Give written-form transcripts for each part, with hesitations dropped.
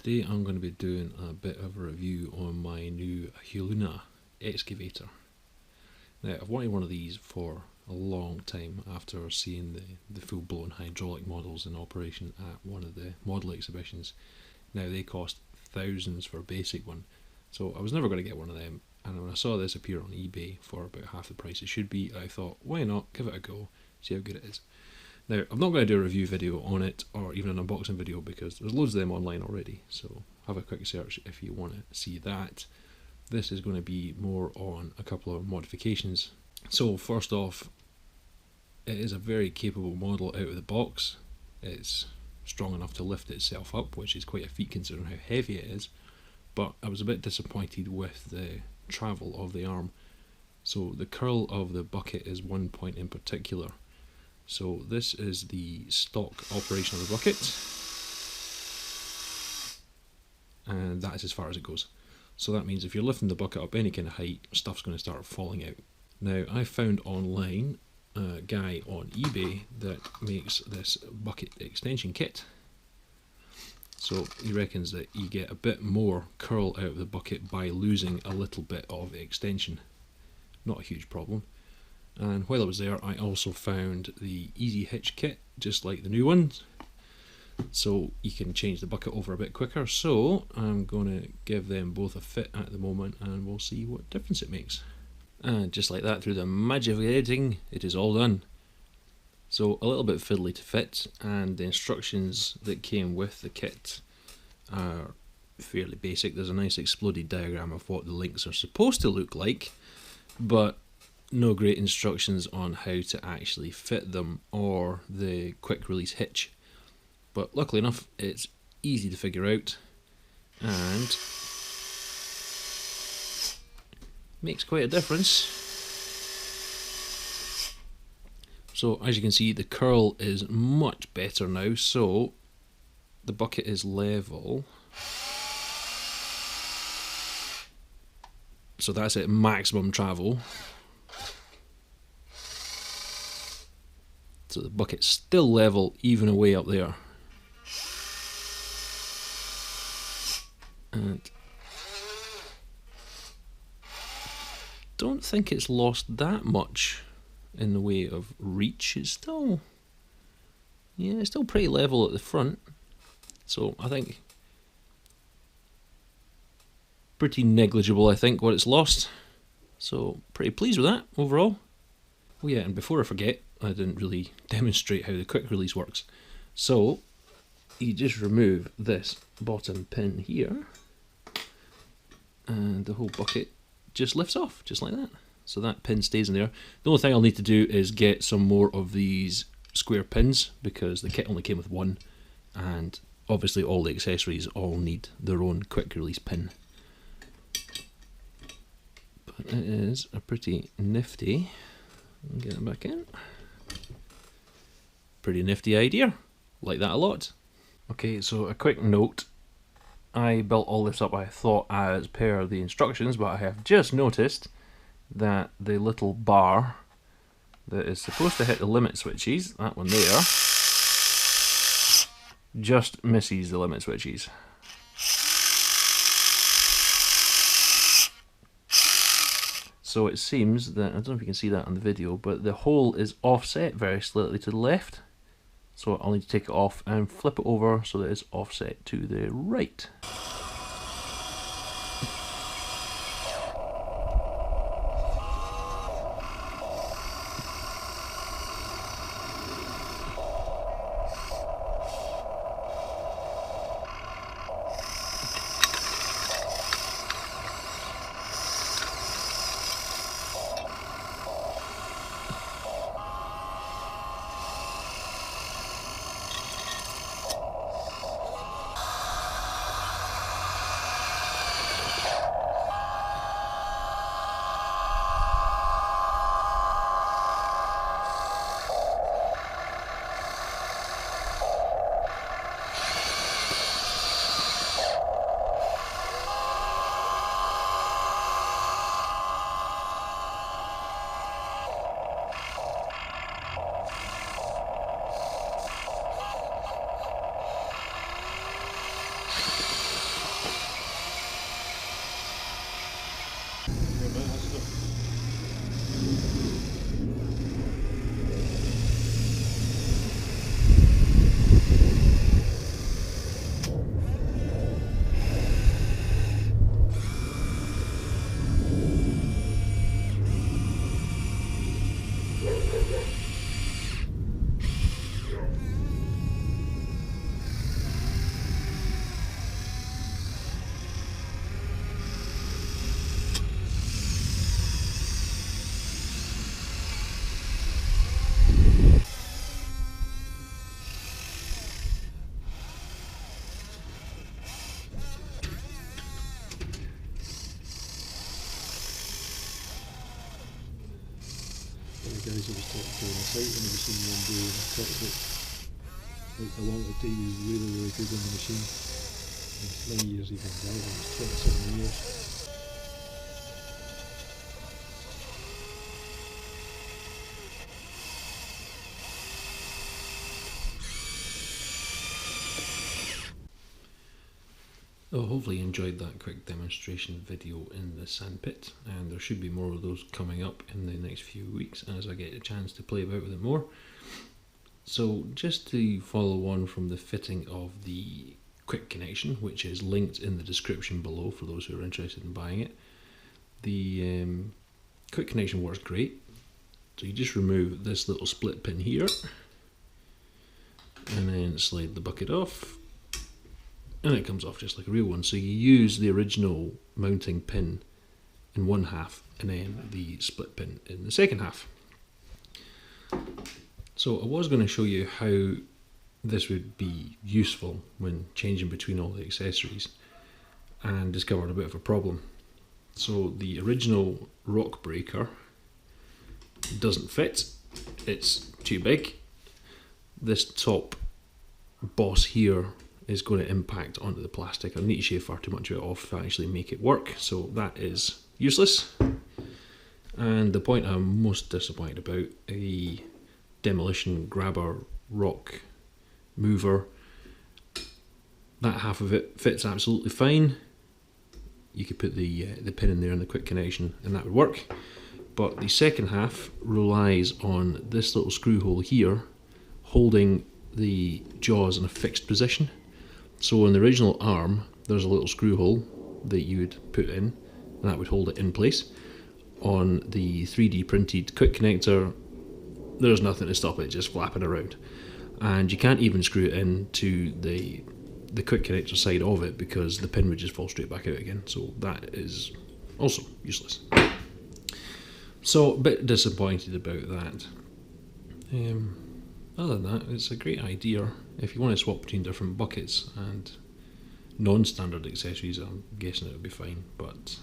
today I'm going to be doing a bit of a review on my new Huina Excavator. Now, I've wanted one of these for a long time after seeing the full-blown hydraulic models in operation at one of the model exhibitions. Now, they cost thousands for a basic one, so I was never going to get one of them, and when I saw this appear on eBay for about half the price it should be, I thought, why not, give it a go, see how good it is. Now, I'm not going to do a review video on it or even an unboxing video because there's loads of them online already, so have a quick search if you want to see that. This is going to be more on a couple of modifications. So first off, it is a very capable model out of the box. It's strong enough to lift itself up, which is quite a feat considering how heavy it is, but I was a bit disappointed with the travel of the arm. So the curl of the bucket is one point in particular. So this is the stock operation of the bucket, and that is as far as it goes. So that means if you're lifting the bucket up any kind of height, stuff's going to start falling out. Now, I found online a guy on eBay that makes this bucket extension kit. So he reckons that you get a bit more curl out of the bucket by losing a little bit of extension. Not a huge problem. And while I was there, I also found the easy hitch kit, just like the new ones. So you can change the bucket over a bit quicker. So I'm going to give them both a fit at the moment and we'll see what difference it makes. And just like that, through the magic of editing, it is all done. So a little bit fiddly to fit, and the instructions that came with the kit are fairly basic. There's a nice exploded diagram of what the links are supposed to look like, but no great instructions on how to actually fit them or the quick release hitch. But luckily enough, it's easy to figure out and makes quite a difference. So as you can see, the curl is much better now, so the bucket is level. So that's at maximum travel. So the bucket's still level even away up there. And don't think it's lost that much in the way of reach. It's still, yeah, it's still pretty level at the front. So I think pretty negligible, I think, what it's lost. So pretty pleased with that overall. Oh yeah, and before I forget, I didn't really demonstrate how the quick release works. So you just remove this bottom pin here and the whole bucket just lifts off, just like that. So that pin stays in there. The only thing I'll need to do is get some more of these square pins because the kit only came with one, and obviously all the accessories all need their own quick release pin. But it is a pretty nifty, get it back in, pretty nifty idea, like that a lot. Okay, so a quick note, I built all this up, I thought, as per the instructions, but I have just noticed that the little bar that is supposed to hit the limit switches, that one there, just misses the limit switches. So it seems that, I don't know if you can see that on the video, but the hole is offset very slightly to the left. So I'll need to take it off and flip it over so that it's offset to the right. The guys I was talking to on the site on the machine one day and talked about like the long it takes is really good on the machine. And it's many years even driving, it's 27 years. Oh, hopefully you enjoyed that quick demonstration video in the sandpit, and there should be more of those coming up in the next few weeks as I get a chance to play about with it more. So just to follow on from the fitting of the quick connection, which is linked in the description below for those who are interested in buying it, the quick connection works great. So you just remove this little split pin here and then slide the bucket off, and it comes off just like a real one. So you use the original mounting pin in one half and then the split pin in the second half. So I was going to show you how this would be useful when changing between all the accessories, and discovered a bit of a problem. So the original rock breaker doesn't fit, it's too big. This top boss here is going to impact onto the plastic. I need to shave far too much of it off to actually make it work, so that is useless. And the point I'm most disappointed about, a demolition grabber rock mover, that half of it fits absolutely fine. You could put the pin in there in the quick connection and that would work, but the second half relies on this little screw hole here holding the jaws in a fixed position. So in the original arm there's a little screw hole that you would put in and that would hold it in place. On the 3D printed quick connector there's nothing to stop it just flapping around, and you can't even screw it into the quick connector side of it because the pin would just fall straight back out again, so that is also useless. So a bit disappointed about that. Other than that, it's a great idea if you want to swap between different buckets and non-standard accessories. I'm guessing it would be fine, but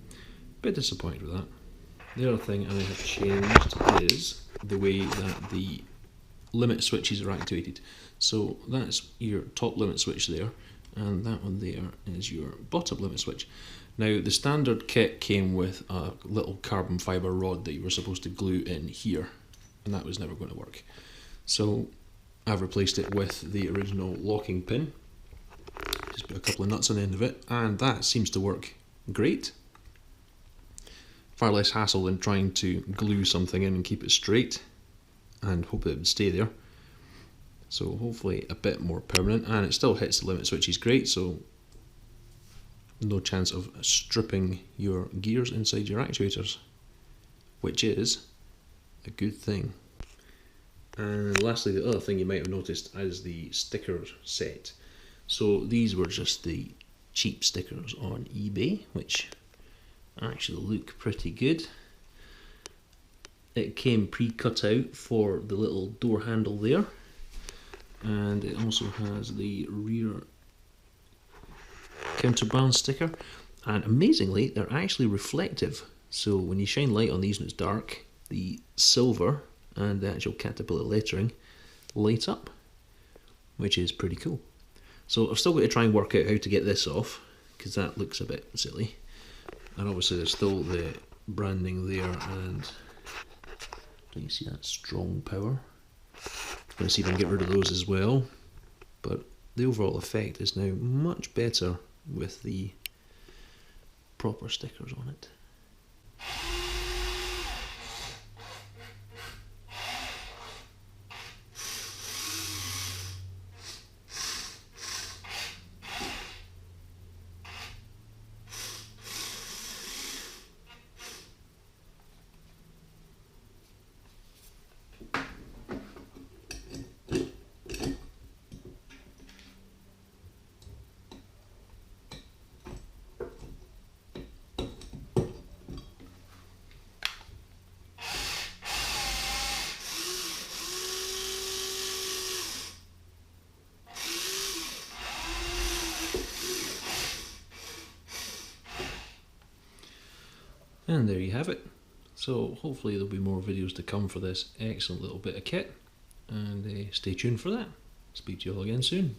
a bit disappointed with that. The other thing I have changed is the way that the limit switches are activated. So that's your top limit switch there, and that one there is your bottom limit switch. Now the standard kit came with a little carbon fibre rod that you were supposed to glue in here, and that was never going to work. So I've replaced it with the original locking pin, just put a couple of nuts on the end of it, and that seems to work great. Far less hassle than trying to glue something in and keep it straight and hope that it would stay there. So hopefully a bit more permanent, and it still hits the limit switches great, so no chance of stripping your gears inside your actuators, which is a good thing. And lastly, the other thing you might have noticed is the sticker set. So these were just the cheap stickers on eBay, which actually look pretty good. It came pre-cut out for the little door handle there, and it also has the rear counterbalance sticker, and amazingly they're actually reflective, so when you shine light on these and it's dark, the silver and the actual Caterpillar lettering light up, which is pretty cool. So I've still got to try and work out how to get this off, because that looks a bit silly. And obviously there's still the branding there, and do you see that strong power? I'm going to see if I can get rid of those as well, but the overall effect is now much better with the proper stickers on it. And there you have it. So hopefully there'll be more videos to come for this excellent little bit of kit, and stay tuned for that. Speak to you all again soon.